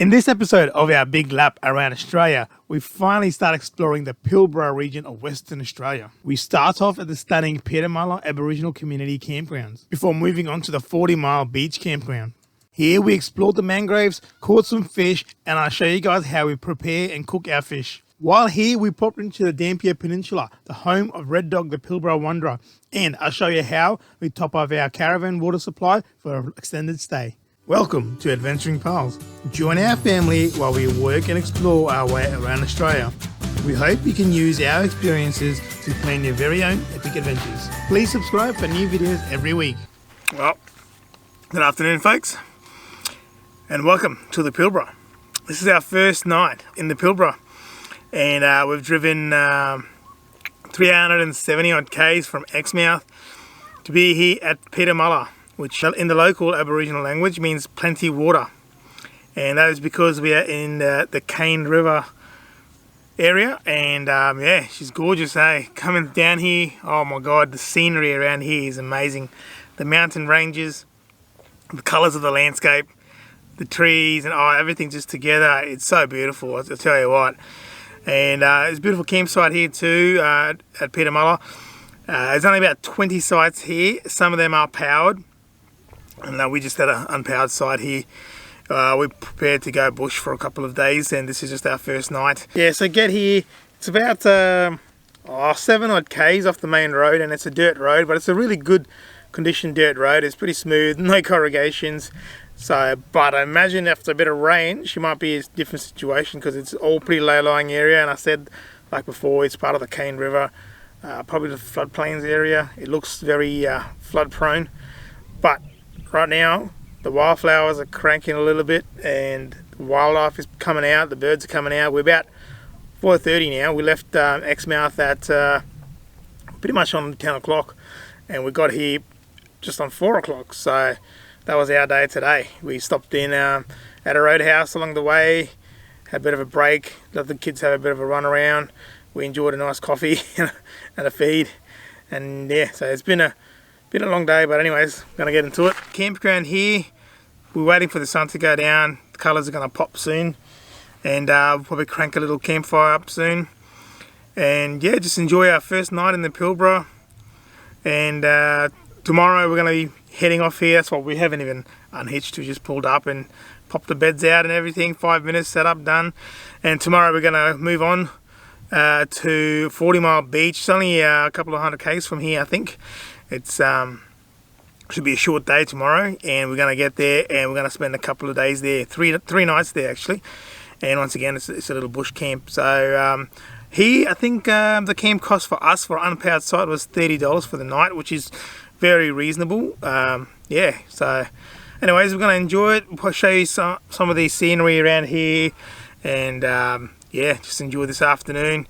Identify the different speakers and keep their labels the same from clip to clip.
Speaker 1: In this episode of our big lap around Australia, we finally start exploring the Pilbara region of Western Australia. We start off at the stunning Peedamulla Aboriginal Community Campgrounds before moving on to the 40-mile beach campground. Here we explored the mangroves, caught some fish, and I'll show you guys how we prepare and cook our fish. While here, we popped into the Dampier Peninsula, the home of Red Dog the Pilbara Wanderer, and I'll show you how we top up our caravan water supply for an extended stay. Welcome to Adventuring Pals. Join our family while we work and explore our way around Australia. We hope you can use our experiences to plan your very own epic adventures. Please subscribe for new videos every week. Well, good afternoon, folks, and welcome to the Pilbara. This is our first night in the Pilbara, and we've driven 370 odd k's from Exmouth to be here at Peedamulla, which in the local Aboriginal language means plenty water. And that is because we are in the Cane River area, and yeah, she's gorgeous, eh? Coming down here, oh my god, the scenery around here is amazing. The mountain ranges, the colours of the landscape, the trees, and everything just together. It's so beautiful, I'll tell you what. And there's a beautiful campsite here too at Peedamulla. There's only about 20 sites here. Some of them are powered, and we just had an unpowered site here. We're prepared to go bush for a couple of days, and this is just our first night. Yeah, so get here, it's about 7 odd k's off the main road, and it's a dirt road, but it's a really good condition dirt road. It's pretty smooth, no corrugations. So, but I imagine after a bit of rain, she might be a different situation because it's all pretty low-lying area, and I said, like before, it's part of the Cane River, probably the floodplains area. It looks very flood-prone, but right now, the wildflowers are cranking a little bit and the wildlife is coming out, the birds are coming out. We're about 4:30 now. We left Exmouth at pretty much on 10 o'clock, and we got here just on 4 o'clock. So that was our day today. We stopped in at a roadhouse along the way, had a bit of a break, let the kids have a bit of a run around. We enjoyed a nice coffee and a feed, and yeah, so it's been a long day, but anyways, I'm gonna get into it. Campground here, we're waiting for the sun to go down. The colours are gonna pop soon, and we'll probably crank a little campfire up soon. And yeah, just enjoy our first night in the Pilbara. And tomorrow we're gonna be heading off here. That's why we haven't even unhitched. We just pulled up and popped the beds out and everything. 5 minutes, set up, done. And tomorrow we're gonna move on to 40-mile beach. It's only a couple of 100 k's from here, I think. It's should be a short day tomorrow, and we're going to get there and we're going to spend a couple of days there, three nights there actually. And once again, it's a little bush camp. So here, I think the camp cost for us for an unpowered site was $30 for the night, which is very reasonable. Yeah, so anyways, we're going to enjoy it. I'll show you some of the scenery around here, and yeah, just enjoy this afternoon.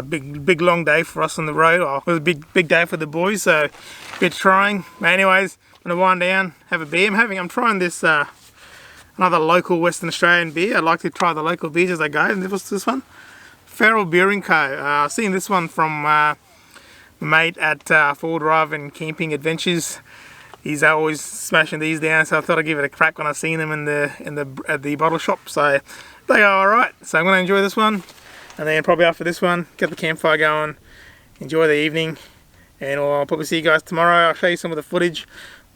Speaker 1: Big long day for us on the road. It was a big day for the boys, so a bit trying. But anyways, I'm gonna wind down, have a beer. I'm trying this another local Western Australian beer. I like to try the local beers as I go, and what's this one? Feral Brewing Co. I've seen this one from my mate at Full Drive and Camping Adventures. He's always smashing these down, so I thought I'd give it a crack when I seen them at the bottle shop. So they go all right. So I'm gonna enjoy this one. And then probably after this one, get the campfire going, enjoy the evening, and I'll probably see you guys tomorrow. I'll show you some of the footage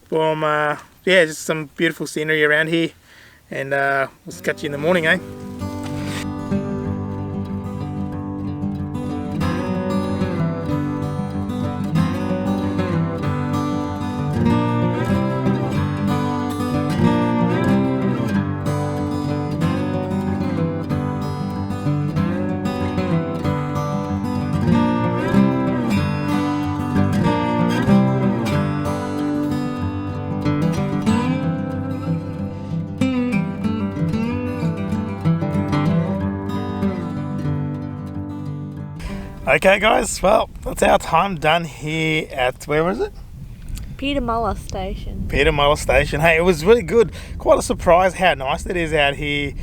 Speaker 1: from, yeah, just some beautiful scenery around here, and we'll catch you in the morning, eh? Okay guys, well, that's our time done here at, where was it?
Speaker 2: Peedamulla Station.
Speaker 1: Peedamulla Station. Hey, it was really good. Quite a surprise how nice it is out here.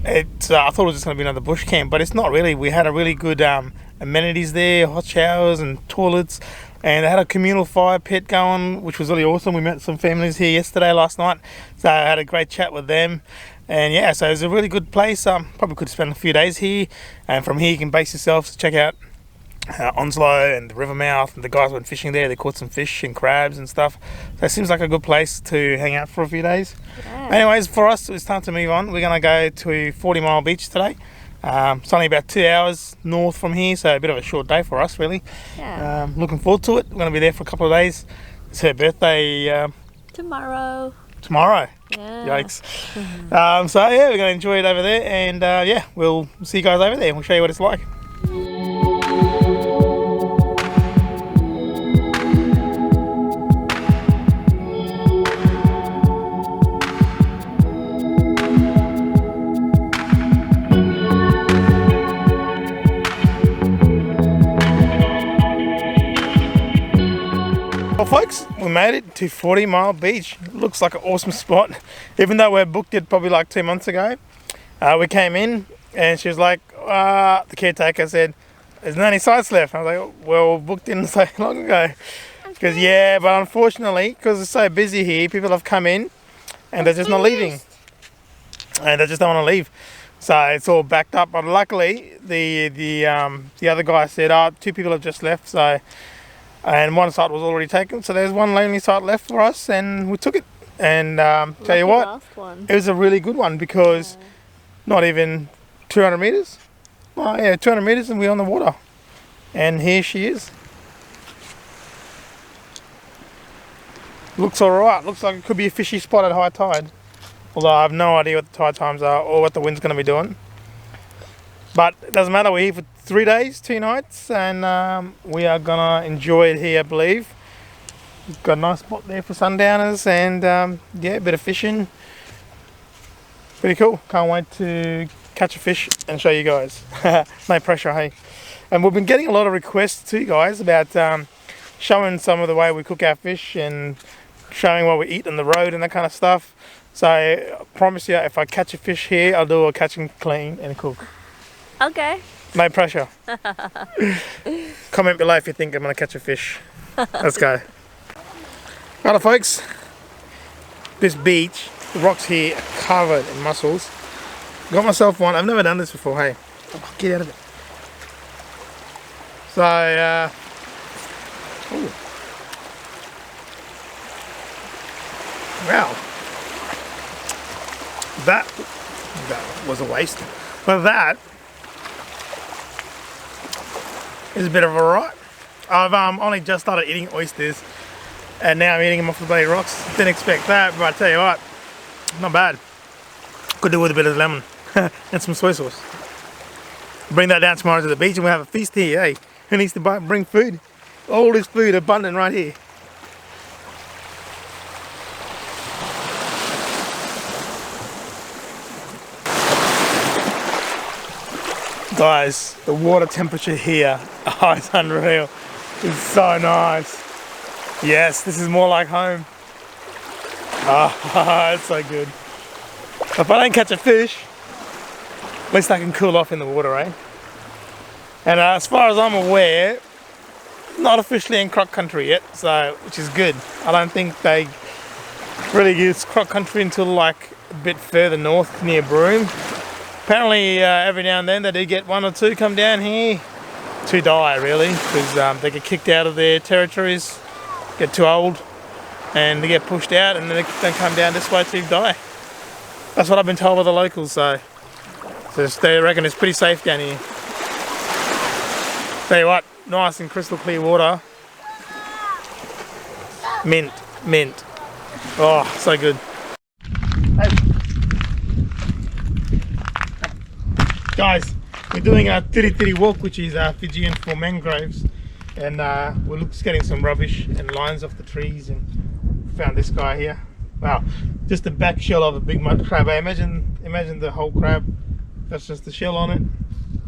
Speaker 1: I thought it was just going to be another bush camp, but it's not really. We had a really good amenities there, hot showers and toilets, and they had a communal fire pit going, which was really awesome. We met some families here last night, so I had a great chat with them. And yeah, so it's a really good place. Probably could spend a few days here, and from here you can base yourself to check out Onslow and the river mouth, and the guys went fishing there. They caught some fish and crabs and stuff. So it seems like a good place to hang out for a few days.
Speaker 2: Yeah.
Speaker 1: Anyways, for us, it's time to move on. We're going to go to 40 Mile Beach today. It's only about 2 hours north from here, so a bit of a short day for us, really.
Speaker 2: Yeah.
Speaker 1: Looking forward to it. We're going to be there for a couple of days. It's her birthday
Speaker 2: Tomorrow.
Speaker 1: tomorrow.
Speaker 2: Yeah.
Speaker 1: Yikes. So yeah, we're going to enjoy it over there, and yeah, we'll see you guys over there and we'll show you what it's like. Well folks, we made it to 40 Mile Beach. Looks like an awesome spot. Even though we booked it probably like 2 months ago. We came in and she was like, the caretaker said, there's not any sites left. I was like, well, we booked in so long ago. Because yeah, but unfortunately, because it's so busy here, people have come in and they're just not leaving. And they just don't want to leave. So it's all backed up. But luckily, the other guy said, 2 people have just left. So. And one site was already taken, so there's one lonely site left for us, and we took it. And tell you what, it was a really good one because not even 200 meters. Oh yeah, 200 meters, and we're on the water. And here she is. Looks alright. Looks like it could be a fishy spot at high tide. Although I have no idea what the tide times are or what the wind's going to be doing. But it doesn't matter, we're here for 3 days, 2 nights, and we are gonna enjoy it here, I believe. We've got a nice spot there for sundowners, and yeah, a bit of fishing. Pretty cool. Can't wait to catch a fish and show you guys. No pressure, hey. And we've been getting a lot of requests too, guys, about showing some of the way we cook our fish and showing what we eat on the road and that kind of stuff. So I promise you, if I catch a fish here, I'll do a catch and clean and cook.
Speaker 2: Okay.
Speaker 1: No pressure. Comment below if you think I'm going to catch a fish. Let's go. Right, folks. This beach, the rocks here are covered in mussels. Got myself one. I've never done this before, hey. Oh, get out of it. So, ooh. Wow. That was a waste. But that is a bit of a rot. I've only just started eating oysters, and now I'm eating them off the bloody rocks. Didn't expect that, but I tell you what, not bad. Could do with a bit of lemon and some soy sauce. Bring that down tomorrow to the beach and we'll have a feast here, eh? Who needs to bring food? All this food abundant right here. Guys, the water temperature here, oh, it's unreal. It's so nice. Yes, this is more like home. Oh, it's so good. If I don't catch a fish, at least I can cool off in the water, eh? And as far as I'm aware, not officially in croc country yet, so which is good. I don't think they really use croc country until like a bit further north near Broome. Apparently every now and then they do get 1 or 2 come down here to die, really, because they get kicked out of their territories, get too old, and they get pushed out, and then they come down this way to die. That's what I've been told by the locals, so they reckon it's pretty safe down here. Tell you what, nice and crystal clear water. Mint, mint. Oh, so good. Guys, we're doing a tiri tiri walk, which is Fijian for mangroves, and we're just getting some rubbish and lines off the trees, and found this guy here. Wow, just the back shell of a big mud crab. Imagine the whole crab. That's just the shell on it.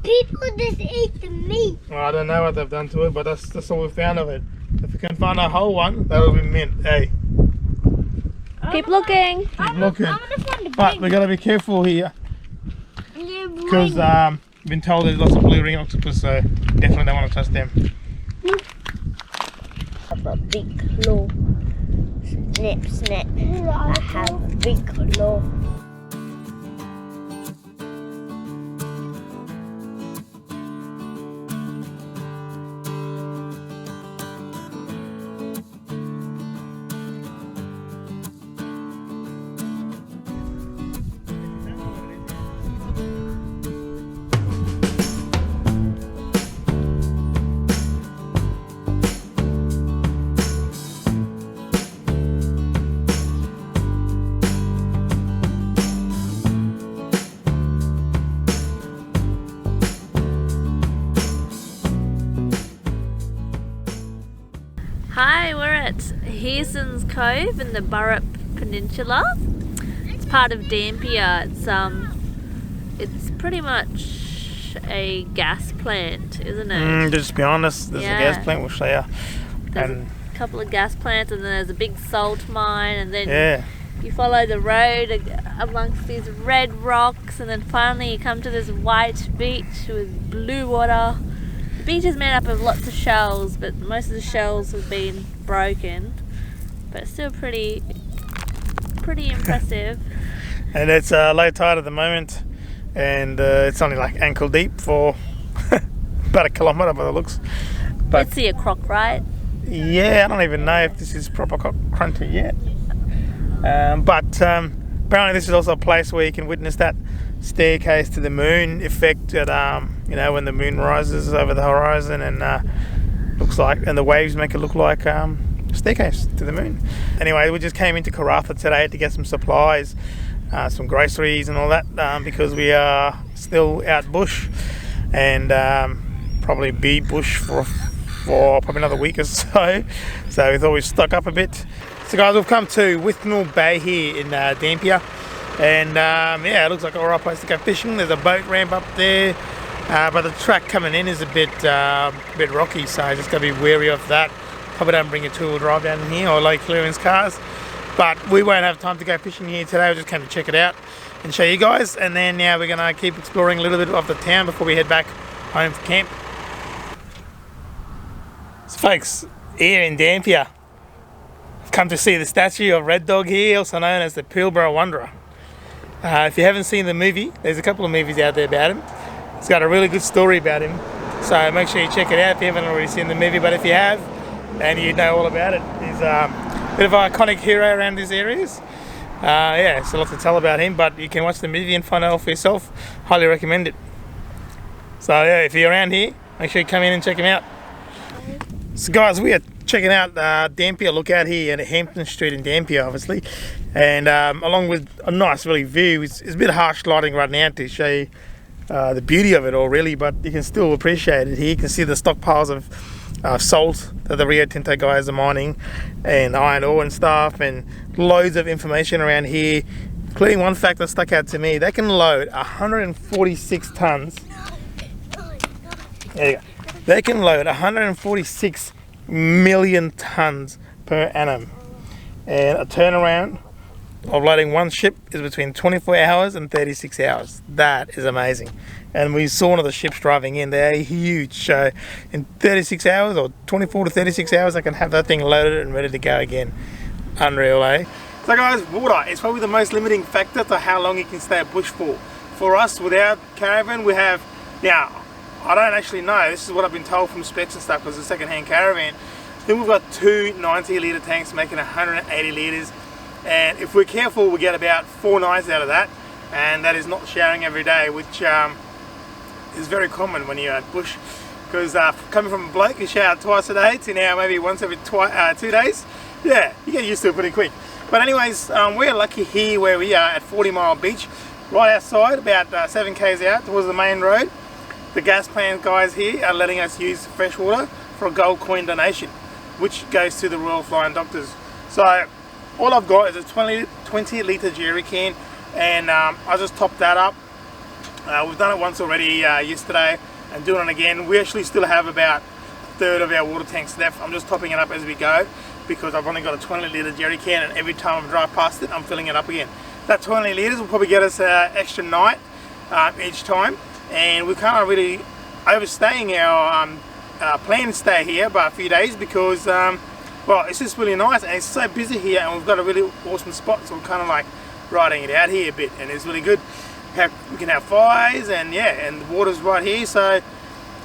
Speaker 3: People just eat the meat.
Speaker 1: Well, I don't know what they've done to it, but that's all we found of it. If we can find a whole one, that'll be mint. Hey,
Speaker 2: Keep looking.
Speaker 1: keep looking.
Speaker 3: I'm gonna find a
Speaker 1: But we gotta be careful here, because I've been told there's lots of blue ring octopus, so definitely don't want to touch them.
Speaker 3: I have a big claw. Snip, snip. I have a big claw.
Speaker 2: Hi, we're at Hazens Cove in the Burrup Peninsula. It's part of Dampier. It's pretty much a gas plant, isn't it?
Speaker 1: Just be honest, there's a gas plant, we'll show you.
Speaker 2: There's a couple of gas plants, and then there's a big salt mine, and then you follow the road amongst these red rocks, and then finally you come to this white beach with blue water. The beach is made up of lots of shells, but most of the shells have been broken, but still pretty impressive.
Speaker 1: And it's low tide at the moment, and it's only like ankle deep for about a kilometre by the looks. But
Speaker 2: let's see a croc, right?
Speaker 1: Yeah, I don't even know if this is proper crunter yet. But apparently this is also a place where you can witness that staircase to the moon effect at you know, when the moon rises over the horizon, and looks like, and the waves make it look like a staircase to the moon. Anyway, we just came into Karratha today to get some supplies, some groceries and all that, because we are still out bush, and probably be bush for probably another week or so. So we thought we'd stock up a bit. So guys, we've come to Gnoorea Bay here in Dampier, and yeah, it looks like a right place to go fishing. There's a boat ramp up there, but the track coming in is a bit rocky, so just gotta be wary of that. Probably don't bring a two-wheel drive down here or low clearance cars, but we won't have time to go fishing here today. We just came to check it out and show you guys, and then now we're gonna keep exploring a little bit of the town before we head back home for camp. So folks, here in Dampier, I've come to see the statue of Red Dog here, also known as the Pilbara Wanderer. If you haven't seen the movie, there's a couple of movies out there about him. It's got a really good story about him, so make sure you check it out if you haven't already seen the movie. But if you have, and you know all about it, he's a bit of an iconic hero around these areas. Yeah, it's a lot to tell about him, but you can watch the movie and find out for yourself. Highly recommend it. So yeah, if you're around here, make sure you come in and check him out. So guys, we are checking out Dampier Lookout here at Hampton Street in Dampier, obviously, and along with a nice really view. It's a bit harsh lighting right now to show you the beauty of it all, really, but you can still appreciate it here. You can see the stockpiles of salt that the Rio Tinto guys are mining, and iron ore and stuff, and loads of information around here, including one fact that stuck out to me. They can load 146 tons. There you go. They can load 146 million tons per annum, and a turnaround of loading one ship is between 24 hours and 36 hours. That is amazing. And we saw one of the ships driving in. They're huge, so in 36 hours or 24 to 36 hours they can have that thing loaded and ready to go again. Unreal, eh? So guys, water is probably the most limiting factor to how long you can stay at bush for. For us, with our caravan, we have, now I don't actually know, this is what I've been told from specs and stuff, because it's a second-hand caravan. Then we've got two 90-litre tanks making 180 litres, and if we're careful we get about 4 nights out of that, and that is not showering every day, which is very common when you're at bush, because coming from a bloke who showered twice a day to now maybe once every 2 days, yeah, you get used to it pretty quick. But anyways, we're lucky here where we are at 40 Mile Beach, right outside, about 7 k's out towards the main road. The gas plant guys here are letting us use fresh water for a gold coin donation, which goes to the Royal Flying Doctors. So all I've got is a 20 litre jerry can, and I just topped that up. We've done it once already yesterday, and doing it again. We actually still have about a third of our water tanks left. I'm just topping it up as we go, because I've only got a 20 litre jerry can, and every time I drive past it I'm filling it up again. That 20 litres will probably get us an extra night each time, and we can't really overstaying our planned stay here by a few days, because well, it's just really nice and it's so busy here, and we've got a really awesome spot, so we're kind of like riding it out here a bit, and it's really good. We can have fires, and yeah, and the water's right here. So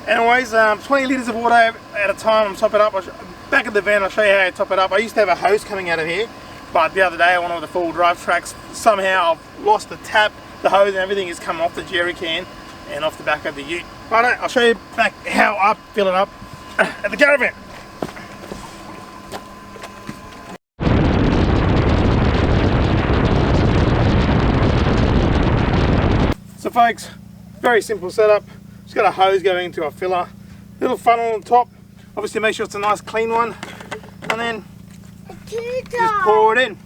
Speaker 1: anyways, 20 litres of water at a time. I'm topping it up. Back at the van I'll show you how I top it up. I used to have a hose coming out of here, but the other day on one of the full drive tracks, somehow I've lost the tap, the hose and everything is coming off the jerry can and off the back of the ute. Right, I'll show you back how I fill it up at the caravan. So folks, very simple setup. Just got a hose going into a filler, little funnel on top. Obviously make sure it's a nice clean one. and then just pour it in.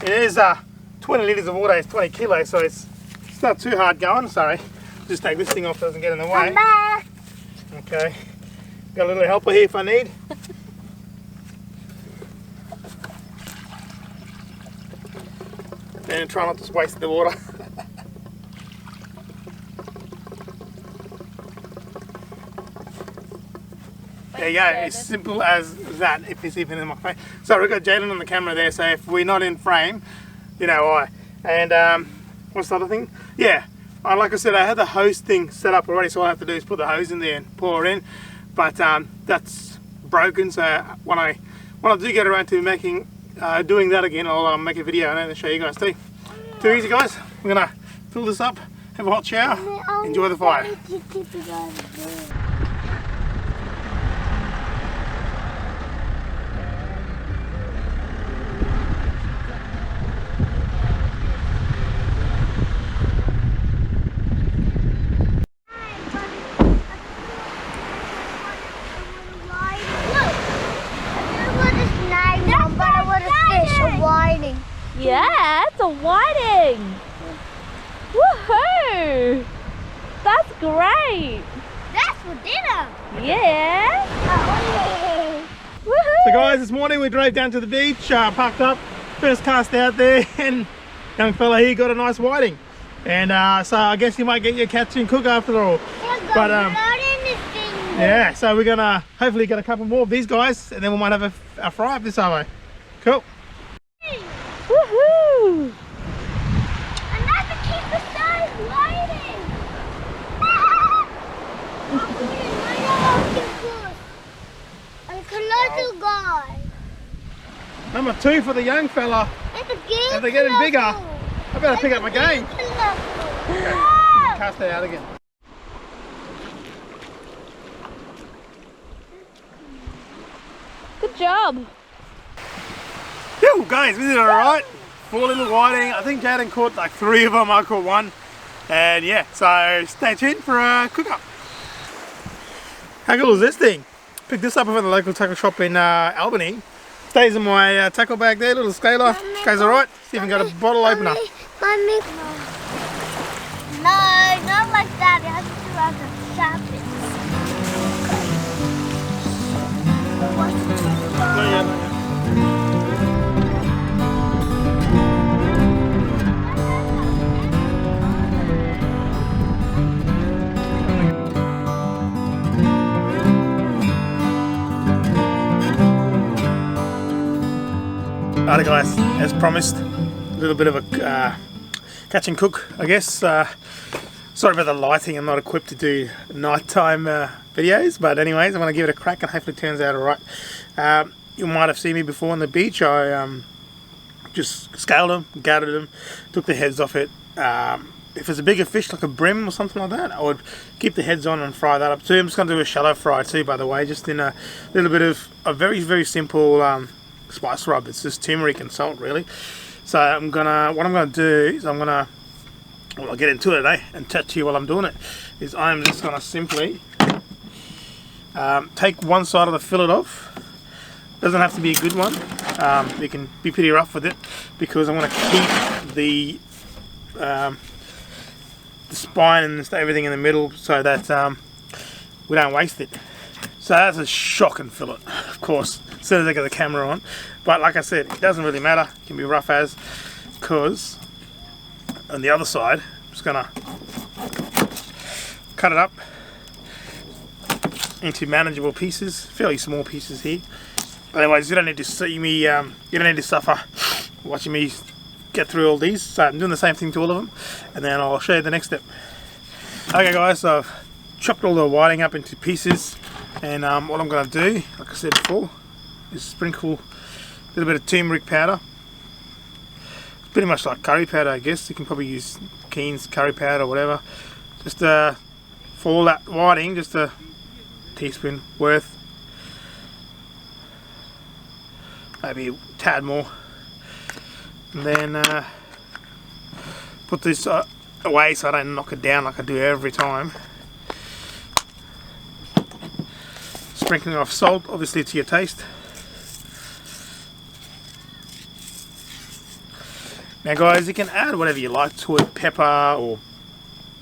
Speaker 1: It is 20 litres of water, it's 20 kilos, so it's not too hard going. Sorry, just take this thing off so it doesn't get in the way. Okay, got a little helper here if I need. And try not to waste the water. There you go, it's simple as that, if it's even in my face. So we've got Jalen on the camera there, so if we're not in frame, you know why. And what's the other thing? Yeah, like I said, I had the hose thing set up already, so all I have to do is put the hose in there and pour it in. But that's broken, so when I do get around to making doing that again, I'll make a video and show you guys too. Too easy, guys. We're gonna fill this up, have a hot shower, enjoy the fire.
Speaker 2: Yeah, it's a whiting. Woohoo! That's great.
Speaker 3: That's for dinner.
Speaker 2: Yeah.
Speaker 1: So guys, this morning we drove down to the beach, parked up, first cast out there, and young fella here got a nice whiting. And so I guess you might get your catch and cook after all. But yeah, so we're gonna hopefully get a couple more of these guys, and then we might have a fry up this way. Cool.
Speaker 2: Woohoo!
Speaker 3: Another keeper size whiting. And colossal guy.
Speaker 1: Number 2 for the young fella. If they're getting bigger, I better pick up my game. Okay, cast that out again.
Speaker 2: Good job.
Speaker 1: Yo guys, we did alright. 4 little whiting. I think Jaden caught like 3 of them, I caught 1. And yeah, so stay tuned for a cook up. How cool is this thing? Picked this up from the local tackle shop in Albany. Stays in my tackle bag there, little scaler. Goes alright. See if I can get a bottle opener.
Speaker 3: Mommy. No, not like that. It has to do like a sharpest.
Speaker 1: Not yet. Alright guys, as promised, a little bit of a catch and cook, I guess. Sorry about the lighting, I'm not equipped to do nighttime videos, but anyways, I'm going to give it a crack and hopefully it turns out alright. You might have seen me before on the beach. I just scaled them, gutted them, took the heads off it. If it's a bigger fish like a brim or something like that, I would keep the heads on and fry that up too. I'm just going to do a shallow fry too, by the way, just in a little bit of a very, very simple spice rub. It's just turmeric and salt really. So what I'm gonna do is I'll get into it today and chat to you while I'm doing it. Is I'm just gonna simply take one side of the fillet off. Doesn't have to be a good one. You can be pretty rough with it because I'm gonna keep the spine and everything in the middle so that we don't waste it. So that's a shocking fillet, of course, as soon as I get the camera on. But like I said, it doesn't really matter. It can be rough as, because on the other side, I'm just gonna cut it up into manageable pieces, fairly small pieces here. Otherwise, you don't need to see me. You don't need to suffer watching me get through all these. So I'm doing the same thing to all of them, and then I'll show you the next step. Okay, guys, so I've chopped all the whiting up into pieces. And what I'm going to do, like I said before, is sprinkle a little bit of turmeric powder. It's pretty much like curry powder, I guess. You can probably use Keen's curry powder or whatever. Just for all that whiting, just a teaspoon worth. Maybe a tad more. And then put this away so I don't knock it down like I do every time. Sprinkling off salt, obviously to your taste. Now guys, you can add whatever you like to it, pepper, or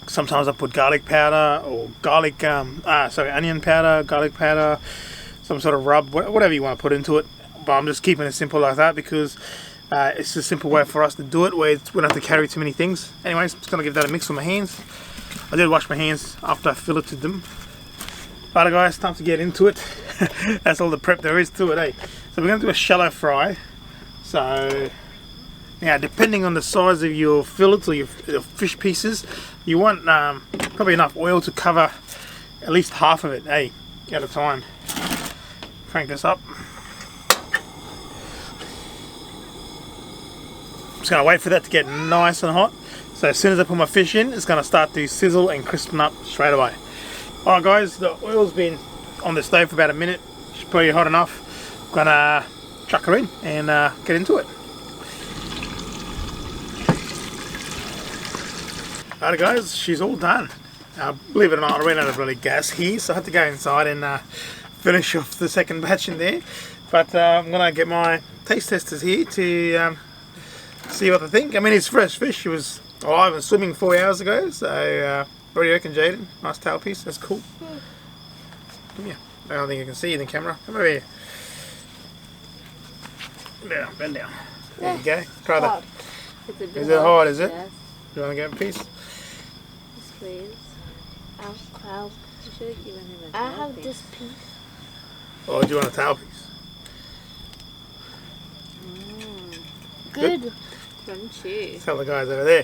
Speaker 1: sometimes I put garlic powder, or onion powder, garlic powder, some sort of rub, whatever you want to put into it. But I'm just keeping it simple like that because it's a simple way for us to do it where we don't have to carry too many things. Anyways, I'm just going to give that a mix with my hands. I did wash my hands after I filleted them. Alright guys, time to get into it. That's all the prep there is to it, eh? So we're going to do a shallow fry. So now, depending on the size of your fillets or your fish pieces, you want probably enough oil to cover at least half of it, eh? At a time. Crank this up. Just going to wait for that to get nice and hot. So as soon as I put my fish in, it's going to start to sizzle and crispen up straight away. Alright guys, the oil's been on the stove for about a minute. She's probably hot enough. I'm going to chuck her in and get into it. Alright guys, she's all done. Believe it or not, I ran out of really gas here, so I had to go inside and finish off the second batch in there. But I'm going to get my taste testers here to see what they think. I mean, it's fresh fish. She was alive and swimming 4 hours ago, so what do you reckon, Jaden? Nice tail piece, that's cool. Come here. I don't think you can see in the camera. Come over here. Bend down. There you go. Try that. Is it hard, is it?
Speaker 2: Yes.
Speaker 1: You want to get a piece?
Speaker 2: Yes, please. I'll you should have given him a
Speaker 3: I
Speaker 2: tail
Speaker 3: have
Speaker 2: piece.
Speaker 3: this piece.
Speaker 1: Or do you want a tail piece?
Speaker 3: Good.
Speaker 2: Crunchy.
Speaker 1: Tell the guys over there.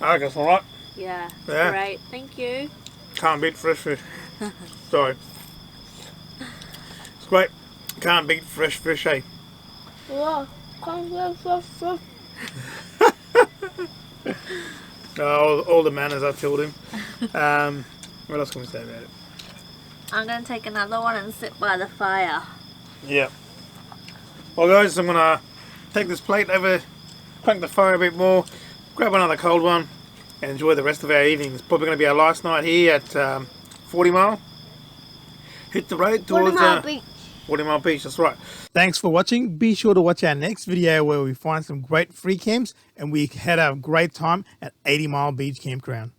Speaker 1: I reckon it's alright.
Speaker 2: Yeah,
Speaker 1: Yeah.
Speaker 2: great. Thank you.
Speaker 1: Can't beat fresh fish. Sorry. It's great. Can't beat fresh fish, eh?
Speaker 3: Yeah.
Speaker 1: All the manners I told him. What else can we say about it?
Speaker 2: I'm going to take another one and sit by the fire.
Speaker 1: Yeah. Well guys, I'm going to take this plate over, crank the fire a bit more, grab another cold one, and enjoy the rest of our evening. It's probably going to be our last night here at 40 Mile. Hit the road towards
Speaker 3: 40 Mile Beach.
Speaker 1: 40 Mile Beach, that's right. Thanks for watching. Be sure to watch our next video where we find some great free camps and we had a great time at 80 Mile Beach Campground.